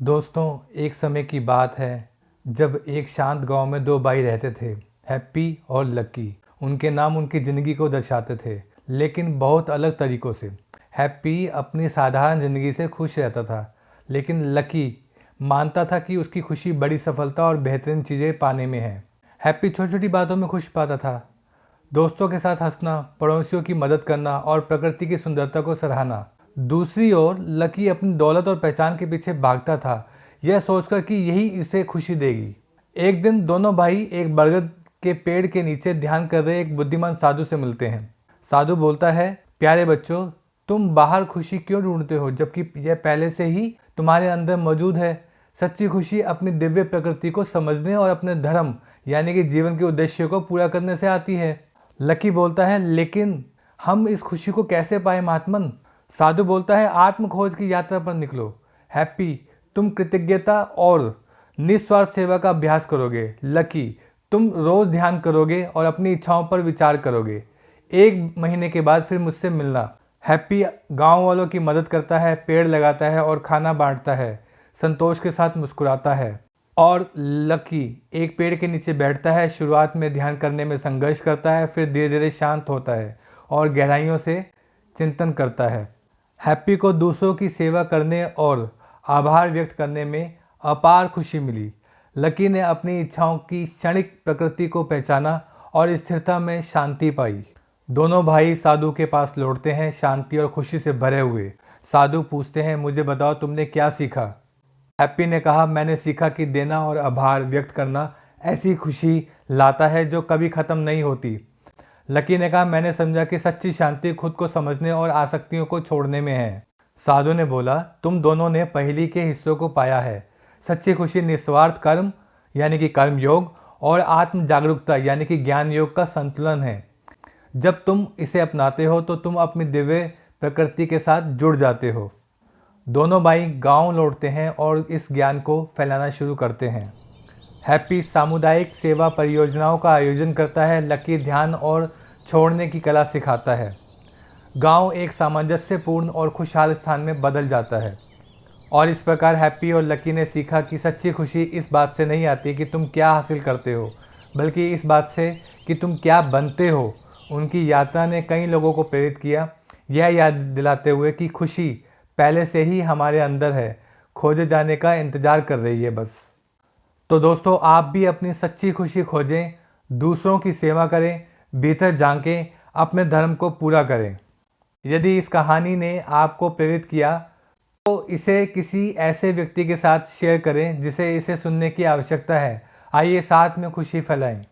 दोस्तों, एक समय की बात है जब एक शांत गांव में दो भाई रहते थे, हैप्पी और लकी। उनके नाम उनकी ज़िंदगी को दर्शाते थे, लेकिन बहुत अलग तरीक़ों से। हैप्पी अपनी साधारण ज़िंदगी से खुश रहता था, लेकिन लकी मानता था कि उसकी खुशी बड़ी सफलता और बेहतरीन चीज़ें पाने में है। हैप्पी छोटी छोटी बातों में खुश पाता था, दोस्तों के साथ हंसना, पड़ोसियों की मदद करना और प्रकृति की सुंदरता को सराहना। दूसरी ओर लकी अपनी दौलत और पहचान के पीछे भागता था, यह सोचकर कि यही इसे खुशी देगी। एक दिन दोनों भाई एक बरगद के पेड़ के नीचे ध्यान कर रहे एक बुद्धिमान साधु से मिलते हैं। साधु बोलता है, प्यारे बच्चों, तुम बाहर खुशी क्यों ढूंढते हो जबकि यह पहले से ही तुम्हारे अंदर मौजूद है। सच्ची खुशी अपनी दिव्य प्रकृति को समझने और अपने धर्म यानी कि जीवन के उद्देश्य को पूरा करने से आती है। लकी बोलता है, लेकिन हम इस खुशी को कैसे पाए महात्मन। साधु बोलता है, आत्म खोज की यात्रा पर निकलो। हैप्पी, तुम कृतज्ञता और निस्वार्थ सेवा का अभ्यास करोगे। लकी, तुम रोज ध्यान करोगे और अपनी इच्छाओं पर विचार करोगे। 1 महीने के बाद फिर मुझसे मिलना। हैप्पी गांव वालों की मदद करता है, पेड़ लगाता है और खाना बांटता है, संतोष के साथ मुस्कुराता है। और लकी एक पेड़ के नीचे बैठता है, शुरुआत में ध्यान करने में संघर्ष करता है, फिर धीरे धीरे शांत होता है और गहराइयों से चिंतन करता है। हैप्पी को दूसरों की सेवा करने और आभार व्यक्त करने में अपार खुशी मिली। लकी ने अपनी इच्छाओं की क्षणिक प्रकृति को पहचाना और स्थिरता में शांति पाई। दोनों भाई साधु के पास लौटते हैं, शांति और खुशी से भरे हुए। साधु पूछते हैं, मुझे बताओ तुमने क्या सीखा। हैप्पी ने कहा, मैंने सीखा कि देना और आभार व्यक्त करना ऐसी खुशी लाता है जो कभी ख़त्म नहीं होती। लकी ने कहा, मैंने समझा कि सच्ची शांति खुद को समझने और आसक्तियों को छोड़ने में है। साधु ने बोला, तुम दोनों ने पहली के हिस्सों को पाया है। सच्ची खुशी निस्वार्थ कर्म यानी कि कर्म योग और आत्म जागरूकता यानी कि ज्ञान योग का संतुलन है। जब तुम इसे अपनाते हो तो तुम अपनी दिव्य प्रकृति के साथ जुड़ जाते हो। दोनों भाई गांव लौटते हैं और इस ज्ञान को फैलाना शुरू करते हैं। हैप्पी सामुदायिक सेवा परियोजनाओं का आयोजन करता है, लकी ध्यान और छोड़ने की कला सिखाता है। गांव एक सामंजस्यपूर्ण और खुशहाल स्थान में बदल जाता है। और इस प्रकार हैप्पी और लकी ने सीखा कि सच्ची खुशी इस बात से नहीं आती कि तुम क्या हासिल करते हो, बल्कि इस बात से कि तुम क्या बनते हो। उनकी यात्रा ने कई लोगों को प्रेरित किया, यह याद दिलाते हुए कि खुशी पहले से ही हमारे अंदर है, खोजे जाने का इंतज़ार कर रही है बस। तो दोस्तों, आप भी अपनी सच्ची खुशी खोजें, दूसरों की सेवा करें, भीतर झांकें, अपने धर्म को पूरा करें। यदि इस कहानी ने आपको प्रेरित किया तो इसे किसी ऐसे व्यक्ति के साथ शेयर करें जिसे इसे सुनने की आवश्यकता है। आइए साथ में खुशी फैलाएं।